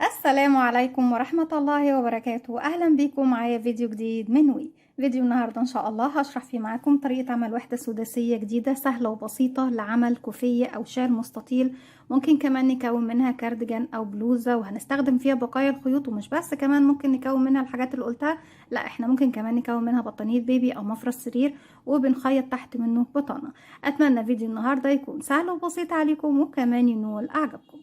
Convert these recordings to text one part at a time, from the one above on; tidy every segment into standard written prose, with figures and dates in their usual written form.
السلام عليكم ورحمة الله وبركاته. أهلا بكم معايا فيديو جديد من وي. فيديو النهاردة إن شاء الله هشرح فيه معاكم طريقة عمل وحدة سداسية جديدة سهلة وبسيطة لعمل كوفية أو شال مستطيل. ممكن كمان نكون منها كارديجان أو بلوزة، وهنستخدم فيها بقايا الخيوط. ومش بس كمان ممكن نكون منها الحاجات اللي قلتها، لا احنا ممكن كمان نكون منها بطانية بيبي أو مفرش سرير وبنخيط تحت منه بطانة. أتمنى فيديو النهاردة يكون سهل وبسيط عليكم وكمان ينول أعجابكم.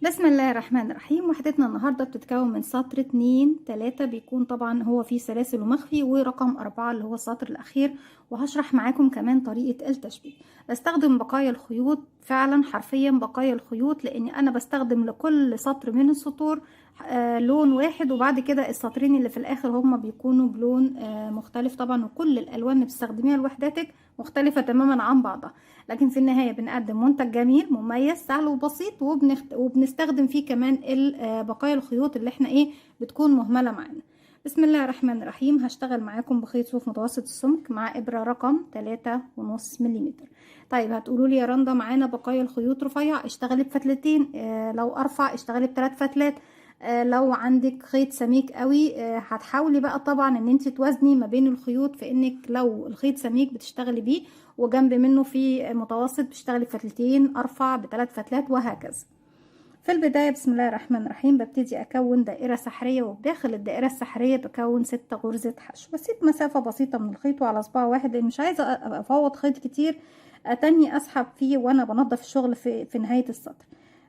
بسم الله الرحمن الرحيم. وحدتنا النهاردة بتتكون من سطر 2 3، بيكون طبعا هو فيه سلاسل ومخفي، ورقم 4 اللي هو السطر الأخير. وهشرح معاكم كمان طريقة التشبيه. بستخدم بقايا الخيوط، فعلا حرفيا بقايا الخيوط، لأني أنا بستخدم لكل سطر من السطور لون واحد، وبعد كده السطرين اللي في الآخر هما بيكونوا بلون مختلف طبعا. وكل الألوان اللي بتستخدميها لوحداتك مختلفة تماما عن بعضها، لكن في النهاية بنقدم منتج جميل مميز سهل وبسيط، وبنستخدم فيه كمان بقايا الخيوط اللي احنا بتكون مهملة معانا. بسم الله الرحمن الرحيم. هشتغل معاكم بخيط صوف متوسط السمك مع إبرة رقم 3.5 ملم. طيب هتقولوا لي يا رندا معانا بقايا الخيوط رفيع، اشتغلي بفتلتين. لو أرفع اشتغلي ب3 فتلات. لو عندك خيط سميك قوي هتحاولي بقى طبعا ان انت توازني ما بين الخيوط، في انك لو الخيط سميك بتشتغلي بيه، وجنب منه في متوسط بتشتغلي فتلتين، ارفع ب3 فتلات، وهكذا. في البداية بسم الله الرحمن الرحيم ببتدي اكون دائرة سحرية، وبداخل الدائرة السحرية بكون 6 غرزة حشو، بسيب مسافة بسيطة من الخيط وعلى صباع واحد، لان مش عايزة افوض خيط كتير اتني اسحب فيه وانا بنظف الشغل في نهاية السطر.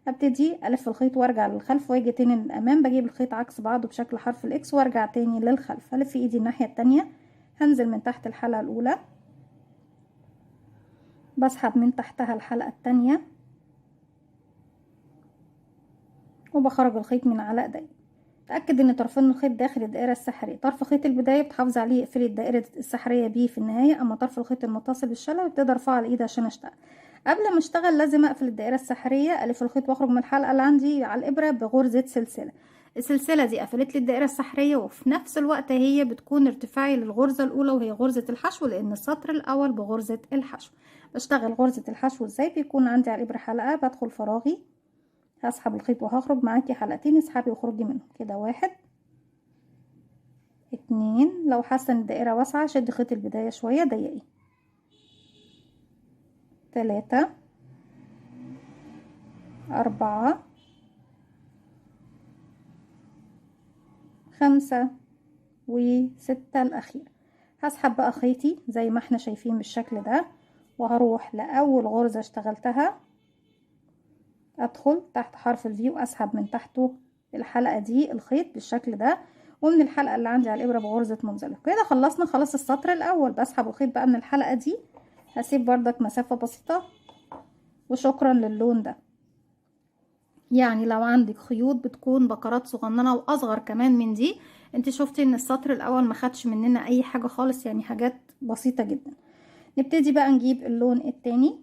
ابتدي الف الخيط وارجع للخلف واجي تاني للامام، بجيب الخيط عكس بعضه بشكل حرف الاكس وارجع تاني للخلف، الف ايدي الناحية التانية، هنزل من تحت الحلقة الاولى، بسحب من تحتها الحلقة التانية، وبخرج الخيط من على ايدي. تأكد ان طرفين الخيط داخل الدائرة السحرية. طرف خيط البداية بتحافظي عليه، اقفلي الدائرة السحرية بيه في النهاية، اما طرف الخيط المتصل بالشلة ببتدي ارفعه على الايد عشان اشتغل. قبل ما اشتغل لازم اقفل الدائرة السحرية، الف الخيط واخرج من الحلقة اللي عندي على الابرة بغرزة سلسلة. السلسلة دي قفلت لي الدائرة السحرية، وفي نفس الوقت هي بتكون ارتفاعي للغرزة الاولى وهي غرزة الحشو، لان السطر الاول بغرزة الحشو. بشتغل غرزة الحشو ازاي؟ بيكون عندي على الابرة حلقة، بدخل فراغي، هسحب الخيط وهخرج معاكي حلقتين، اسحبي وخرجي منهم كده. 1 2، لو حاسه ان الدائره واسعه شدي خيط البدايه شويه ضيقي. 3 4 5 و6 الاخير. هسحب بقى خيطي زي ما احنا شايفين بالشكل ده، وهروح لاول غرزه اشتغلتها، ادخل تحت حرف الفي واسحب من تحته الحلقه دي الخيط بالشكل ده، ومن الحلقه اللي عندي على الابره بغرزه منزلقه. كده خلصنا خلاص السطر الاول. بسحب الخيط بقى من الحلقه دي، هسيب بردك مسافه بسيطه، وشكرا للون ده. يعني لو عندك خيوط بتكون بكرات صغننه واصغر كمان من دي، انت شفتي ان السطر الاول ما خدش مننا اي حاجه خالص، يعني حاجات بسيطه جدا. نبتدي بقى نجيب اللون التاني.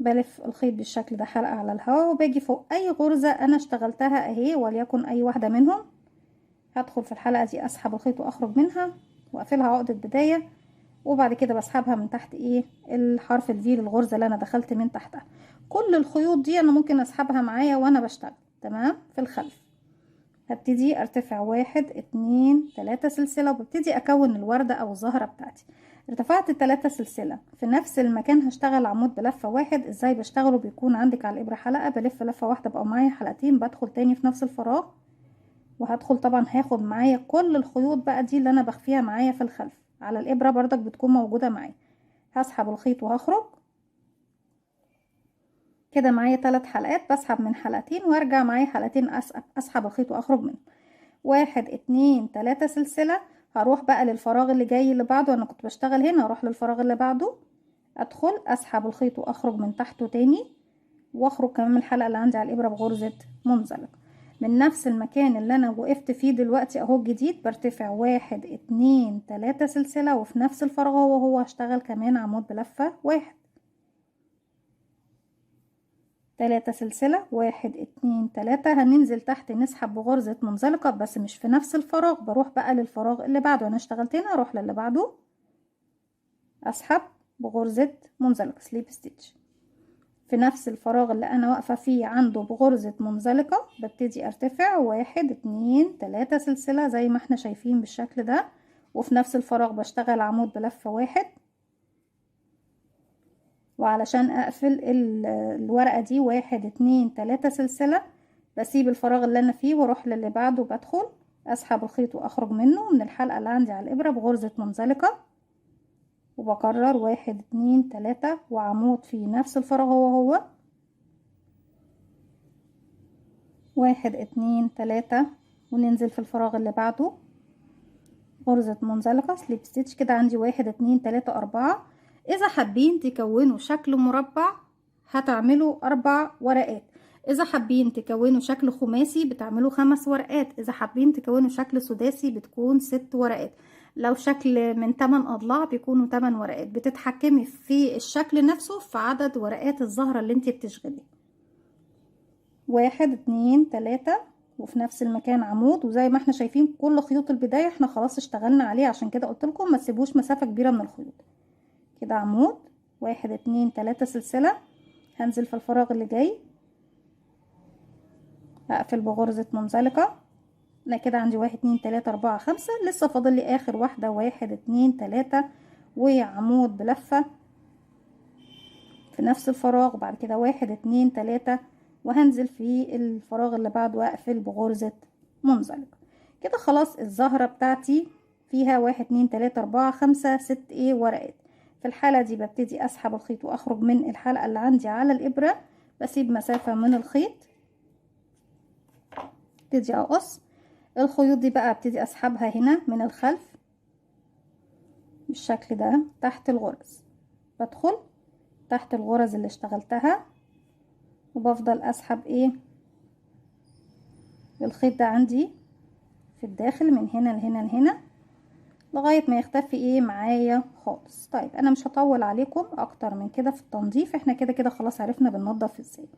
بلف الخيط بالشكل ده حلقة على الهواء، وباجي فوق اي غرزة انا اشتغلتها اهي وليكن اي واحدة منهم، هدخل في الحلقة دي اسحب الخيط واخرج منها واقفلها عقدة بداية، وبعد كده بسحبها من تحت الحرف الفي للغرزة اللي انا دخلت من تحتها. كل الخيوط دي انا ممكن اسحبها معايا وانا بشتغل تمام في الخلف. هبتدي ارتفع 1 2 3 سلسلة، وببتدي اكون الوردة او الزهرة بتاعتي. ارتفعت 3 سلسلة في نفس المكان، هشتغل عمود بلفة واحد. ازاي بشتغله؟ بيكون عندك على الابرة حلقة، بلف لفة واحدة بقى معايا حلقتين، بدخل تاني في نفس الفراغ، وهدخل طبعا هاخد معايا كل الخيوط بقى دي اللي انا بخفيها معايا في الخلف على الابرة بردك بتكون موجودة معايا. هسحب الخيط وهخرج كده معايا 3 حلقات، بسحب من حلقتين وارجع معايا حلقتين، اسحب الخيط واخرج منه. 1 2 3 سلسلة. هروح بقى للفراغ اللي جاي اللي بعده، انا كنت بشتغل هنا، اروح للفراغ اللي بعده، ادخل اسحب الخيط واخرج من تحته تاني، واخرج كمان من الحلقة اللي عندي على الابرة بغرزة منزلق. من نفس المكان اللي انا وقفت فيه دلوقتي اهو الجديد، برتفع 1 2 3 سلسلة، وفي نفس الفراغ هو هشتغل كمان عمود بلفة واحد. 3 سلسلة، 1 2 3، هننزل تحت نسحب بغرزة منزلقة بس مش في نفس الفراغ، بروح بقى للفراغ اللي بعده. انا اشتغلت هنا اروح للي بعده، اسحب بغرزة منزلقة سليب ستيتش. في نفس الفراغ اللي انا واقفة فيه عنده بغرزة منزلقة ببتدي ارتفع 1 2 3 سلسلة زي ما احنا شايفين بالشكل ده، وفي نفس الفراغ بشتغل عمود بلفة 1. وعلشان اقفل الورقة دي 1 2 3 سلسلة، بسيب الفراغ اللي انا فيه واروح للي بعده، بدخل اسحب الخيط واخرج منه من الحلقة اللي عندي على الابرة بغرزة منزلقة، وبكرر 1 2 3 وعمود في نفس الفراغ هو 1 2 3 وننزل في الفراغ اللي بعده غرزة منزلقة سليب ستيتش. كده عندي 1 2 3 4. اذا حابين تكونوا شكل مربع هتعملوا 4 ورقات، اذا حابين تكونوا شكل خماسي بتعملوا 5 ورقات، اذا حابين تكونوا شكل سداسي بتكون 6 ورقات، لو شكل من 8 اضلاع بيكونوا 8 ورقات. بتتحكمي في الشكل نفسه في عدد ورقات الزهرة اللي انت بتشغلي. 1 2 3 وفي نفس المكان عمود، وزي ما احنا شايفين كل خيوط البداية احنا خلاص اشتغلنا عليه، عشان كده قلت لكم ما تسيبوش مسافة كبيرة من الخيوط. كده عمود 1 2 3 سلسلة، هنزل في الفراغ اللي جاي هقفل بغرزة منزلقة. انا كده عندي 1 2 3 4 5، لسه فاضل لي اخر واحدة 1 2 3 وعمود بلفة في نفس الفراغ، وبعد كده 1 2 3 وهنزل في الفراغ اللي بعده واقفل بغرزة منزلقة. كده خلاص الزهرة بتاعتي فيها 1 2 3 4 5 6 ورقات. في الحالة دي ببتدي اسحب الخيط واخرج من الحلقة اللي عندي على الابرة، بسيب مسافة من الخيط، ابتدي اقص الخيوط دي بقى، ابتدي اسحبها هنا من الخلف بالشكل ده تحت الغرز، بدخل تحت الغرز اللي اشتغلتها وبفضل اسحب الخيط ده عندي في الداخل من هنا لهنا لهنا لغاية ما يختفي معايا خالص. طيب انا مش هطول عليكم اكتر من كده في التنظيف، احنا كده كده خلاص عرفنا بننضف ازاي.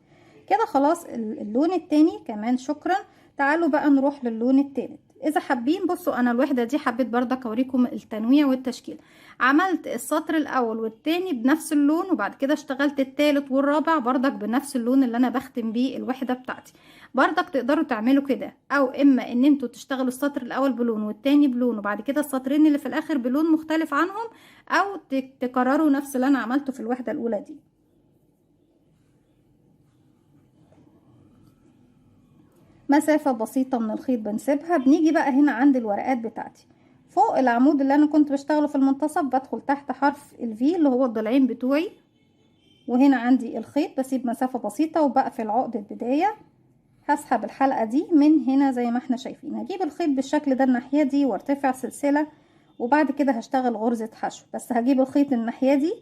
كده خلاص اللون التاني كمان شكرا. تعالوا بقى نروح للون التالت. اذا حابين بصوا انا الوحدة دي حبيت برضك اوريكم التنويع والتشكيل. عملت السطر الاول والتاني بنفس اللون، وبعد كده اشتغلت التالت والرابع برضك بنفس اللون اللي انا بختم بيه الوحدة بتاعتي. برضك تقدروا تعملوا كده، او اما ان انتوا تشتغلوا السطر الاول بلون والتاني بلون وبعد كده السطرين اللي في الاخر بلون مختلف عنهم، او تكرروا نفس اللي انا عملته في الوحدة الاولى دي. مسافة بسيطة من الخيط بنسيبها. بنيجي بقى هنا عند الورقات بتاعتي فوق العمود اللي انا كنت بشتغله في المنتصف، بدخل تحت حرف الفي اللي هو الضلعين بتوعي، وهنا عندي الخيط بسيب مسافة بسيطة وبقفل عقدة بداية. هسحب الحلقة دي من هنا زي ما احنا شايفين، هجيب الخيط بالشكل ده الناحية دي وارتفع سلسلة، وبعد كده هشتغل غرزة حشو. بس هجيب الخيط الناحية دي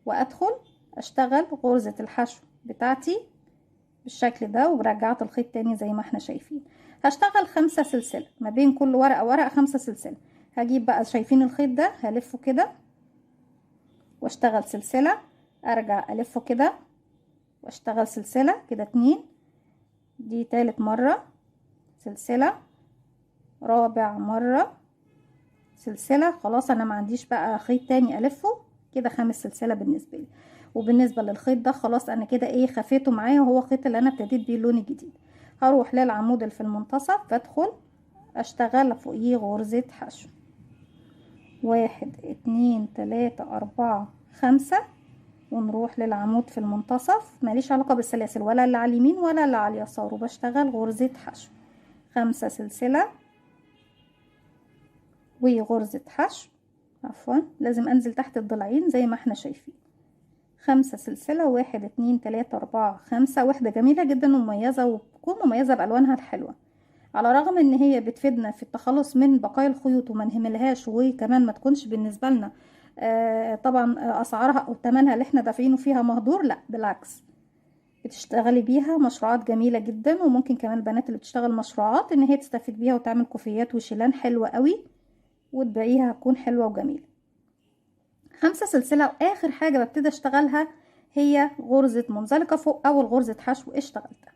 وادخل اشتغل غرزة الحشو بتاعتي بالشكل ده، ورجعت الخيط تاني زي ما احنا شايفين. هشتغل 5 سلسلة ما بين كل ورقة ورقة، 5 سلسلة. هجيب بقى شايفين الخيط ده هلفه كده واشتغل سلسلة، ارجع الفه كده واشتغل سلسلة كده 2، دي تالت مرة سلسلة، رابع مرة سلسلة. خلاص انا ما عنديش بقى خيط تاني الفه كده، 5 سلسلة بالنسبة لي. وبالنسبة للخيط ده خلاص انا كده خفيته معايا، وهو خيط اللي انا ابتديت بيه اللون الجديد. هروح للعمود اللي في المنتصف، بدخل اشتغل فوقيه غرزة حشو 1 2 3 4 5، ونروح للعمود في المنتصف ماليش علاقة بالسلاسل ولا اللي على اليمين ولا اللي على اليسار، وبشتغل غرزة حشو 5 سلسلة وغرزة حشو، عفوا لازم انزل تحت الضلعين زي ما احنا شايفين. 5 سلسلة 1 2 3 4 5. وحدة جميلة جدا ومميزة، وبتكون مميزة بألوانها الحلوة، على الرغم ان هي بتفيدنا في التخلص من بقايا الخيوط وما نهملهاش، وكمان ما تكونش بالنسبة لنا طبعا اسعارها او ثمنها اللي احنا دافعينه فيها مهدور، لا بالعكس بتشتغلي بيها مشروعات جميلة جدا. وممكن كمان البنات اللي بتشتغل مشروعات ان هي تستفيد بيها وتعمل كوفيات وشيلان حلوة قوي وتبيعيها هتكون حلوة وجميلة. 5 سلسلة. واخر حاجة ببتدي اشتغلها هي غرزة منزلقة فوق اول غرزة حشو اشتغلتها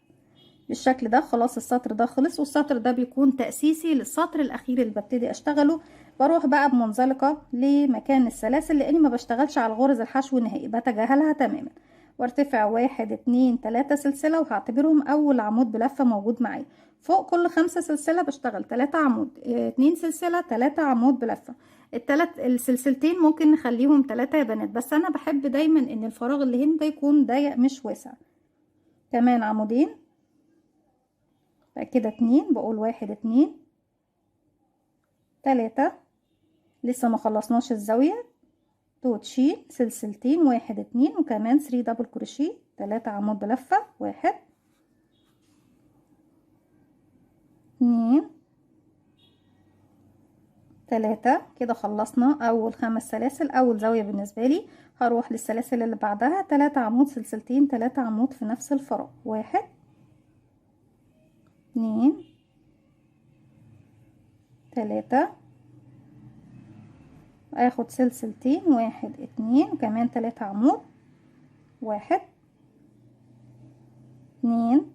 بالشكل ده. خلاص السطر ده خلص، والسطر ده بيكون تأسيسي للسطر الاخير اللي ببتدي اشتغله. بروح بقى بمنزلقة لمكان السلاسل، لاني ما بشتغلش على غرز الحشو نهائي، بتجاهلها تماما. وارتفع 1 2 3 سلسلة، وهعتبرهم اول عمود بلفة موجود معايا. فوق كل 5 سلسلة بشتغل 3 عمود، 2 سلسلة، 3 عمود بلفة. السلسلتين ممكن نخليهم 3 يا بنات، بس انا بحب دايما ان الفراغ اللي هنا ده يكون ضيق مش واسع. كمان عمودين، بقى كده 2، بقول 1 2 3. لسه ما خلصناش الزاوية. تشيل سلسلتين، 1 2، وكمان 3 دبل كروشيه، 3 عمود بلفة، 1 2 3. كده خلصنا اول 5 سلاسل، اول زاوية بالنسبة لي. هروح للسلاسل اللي بعدها 3 عمود، سلسلتين، 3 عمود في نفس الفراغ، 1 2 3. اخد سلسلتين، 1 2، وكمان 3 عمود، 1 2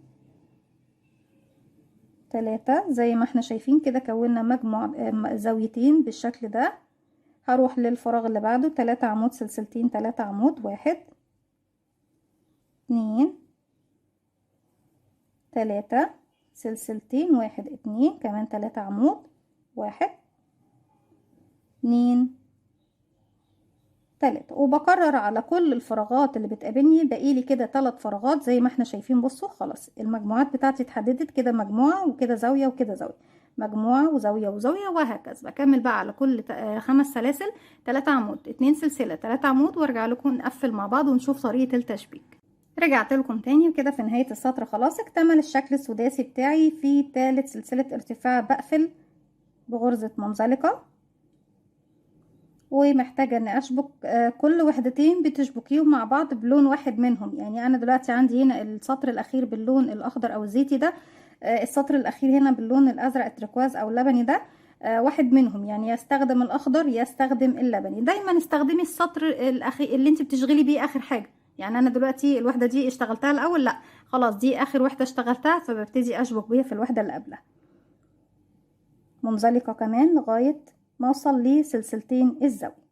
3. زي ما احنا شايفين كده كونا مجموع زاويتين بالشكل ده. هروح للفراغ اللي بعده 3 عمود، سلسلتين، 3 عمود، 1 2 3. سلسلتين، 1 2، كمان 3 عمود، 1 2 3. وبكرر على كل الفراغات اللي بتقابلني. بقيلي كده 3 فراغات زي ما احنا شايفين. بصوا خلاص المجموعات بتاعتي اتحددت كده، مجموعة وكده زاوية وكده زاوية، مجموعة وزاوية وزاوية، وهكذا. بكمل بقى على كل 5 سلاسل 3 عمود، 2 سلسلة، 3 عمود، وارجع لكم نقفل مع بعض ونشوف طريقة التشبيك. رجعت لكم تاني، وكده في نهاية السطر خلاص اكتمل الشكل السداسي بتاعي. في تالت سلسلة ارتفاع بقفل بغرزة منزلقة، ومحتاجة ان اشبك كل وحدتين بتشبكيهم مع بعض بلون واحد منهم. يعني انا دلوقتي عندي هنا السطر الاخير باللون الاخضر او الزيتي ده، السطر الاخير هنا باللون الازرق التركواز او اللبني ده، واحد منهم. يعني يستخدم الاخضر يستخدم اللبني. دايما استخدمي السطر الاخير اللي انت بتشغلي بيه اخر حاجة. يعني انا دلوقتي الوحدة دي اشتغلتها الاول، لا خلاص دي اخر وحدة اشتغلتها، فببتدي اشبك بيها في الوحدة اللي قبلها منزلقة كمان لغاية ما اوصل لسلسلتين الزاوية.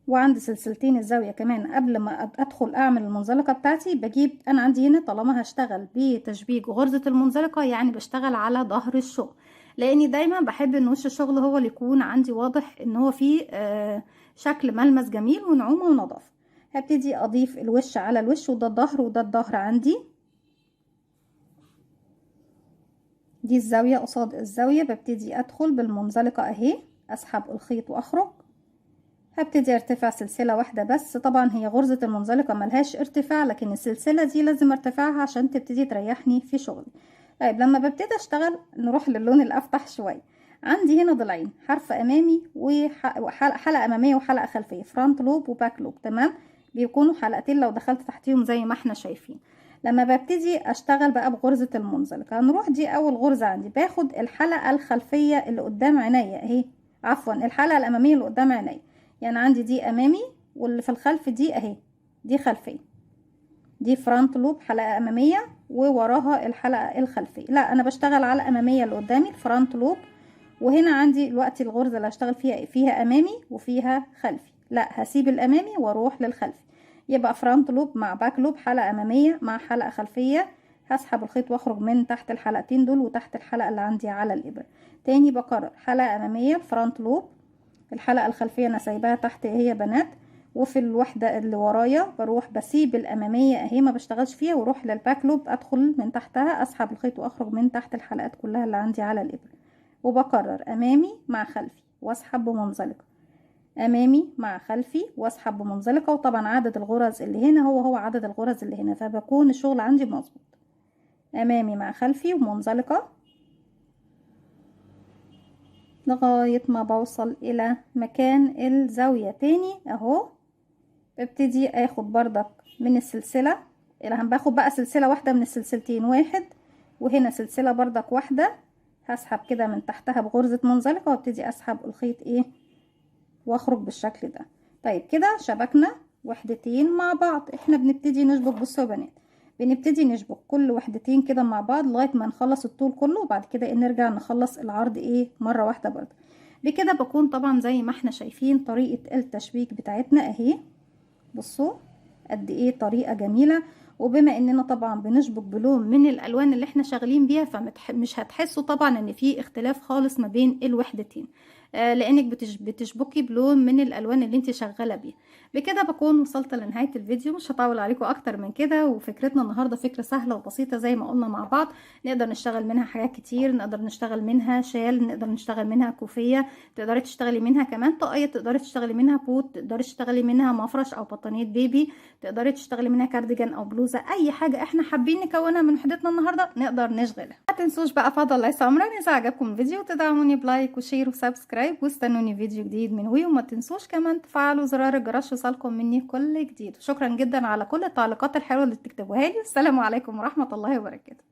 وعند سلسلتين الزاوية كمان قبل ما ادخل اعمل المنزلقة بتاعتي، بجيب انا عندي هنا طالما هشتغل بتشبيك غرزة المنزلقة يعني بشتغل على ظهر الشغل، لاني دايما بحب ان وش الشغل هو اللي يكون عندي واضح ان هو فيه شكل ملمس جميل ونعومة ونظافة. هبتدي اضيف الوش على الوش، وده الظهر وده الظهر عندي. دي الزاوية قصاد الزاوية، ببتدي ادخل بالمنزلقة اهي، اسحب الخيط واخرج. هبتدي ارتفع سلسلة واحدة بس. طبعا هي غرزة المنزلقة ملهاش ارتفاع، لكن السلسلة دي لازم ارتفاعها عشان تبتدي تريحني في شغلي. طيب لما ببتدي اشتغل نروح للون الافتح شوية. عندي هنا ضلعين، حرف امامي وحلقة امامية وحلقة خلفية، فرونت لوب وباك لوب، تمام. بيكونوا حلقتين لو دخلت تحتيهم زي ما احنا شايفين. لما ببتدي اشتغل بقى بغرزة المنزلقة، هنروح دي اول غرزة عندي، باخد الحلقة الخلفية اللي قدام عينيا اهي، عفوا الحلقة الامامية اللي قدام عينيا. يعني عندي دي امامي، واللي في الخلف دي اهي دي خلفية، دي فرونت لوب حلقة امامية ووراها الحلقة الخلفية. لا انا بشتغل على الامامية اللي قدامي الفرونت لوب، وهنا عندي دلوقتي الغرزة اللي هشتغل فيها فيها امامي وفيها خلفي، لا هسيب الامامي واروح للخلفي. يبقى فرونت لوب مع باك لوب، حلقة امامية مع حلقة خلفية. هسحب الخيط واخرج من تحت الحلقتين دول وتحت الحلقة اللي عندي على الابرة. تاني بكرر، حلقة امامية فرونت لوب، الحلقة الخلفية انا سايباها تحت اهي يا بنات، وفي الوحدة اللي ورايا بروح بسيب الامامية اهي ما بشتغلش فيها، واروح للباك لوب ادخل من تحتها، اسحب الخيط واخرج من تحت الحلقات كلها اللي عندي على الابرة. وبكرر امامي مع خلفي واسحب بمنزلقة، امامي مع خلفي واسحب بمنزلقة. وطبعا عدد الغرز اللي هنا هو عدد الغرز اللي هنا، فبكون الشغل عندي مظبوط. امامي مع خلفي ومنزلقة لغاية ما بوصل الى مكان الزاوية تاني اهو. ببتدي اخد بردك من السلسلة اللي باخد بقى سلسلة واحدة من السلسلتين، واحد، وهنا سلسلة بردك واحدة، هسحب كده من تحتها بغرزة منزلقة، وابتدي اسحب الخيط ايه واخرج بالشكل ده. طيب كده شبكنا وحدتين مع بعض. احنا بنبتدي نشبك، بصوا يا بنات، بنبتدي نشبك كل وحدتين كده مع بعض لغاية ما نخلص الطول كله، وبعد كده نرجع نخلص العرض ايه مرة واحدة برضه. بكده بكون طبعا زي ما احنا شايفين طريقة التشبيك بتاعتنا اهي. بصوا قد ايه طريقة جميلة. وبما اننا طبعا بنشبك بلون من الالوان اللي احنا شغالين بيها، فمش هتحسوا طبعا ان في اختلاف خالص ما بين الوحدتين، لانك بتشبكي بلون من الالوان اللي انت شغاله بيها. بكده بكون وصلت لنهايه الفيديو، مش هطول عليكم اكتر من كده. وفكرتنا النهارده فكره سهله وبسيطه زي ما قلنا مع بعض. نقدر نشتغل منها حاجات كتير، نقدر نشتغل منها شال، نقدر نشتغل منها كوفيه، تقدري تشتغلي منها كمان طاقيه، تقدري تشتغلي منها بوت، تقدري تشتغلي منها مفرش او بطانيه بيبي، تقدري تشتغلي منها كارديجان او بلوزه. اي حاجه احنا حابين نكونها من وحدتنا النهارده نقدر نشغلها. ما تنسوش بقى فضل الله يسامرني اذا عجبكم الفيديو تدعموني بلايك وشير وسبسكرايب، واستنوني فيديو جديد من وما تنسوش كمان تفعلوا زرار الجرس يوصلكم مني كل جديد. وشكرا جدا على كل التعليقات الحلوه اللي بتكتبوها لي. والسلام عليكم ورحمه الله وبركاته.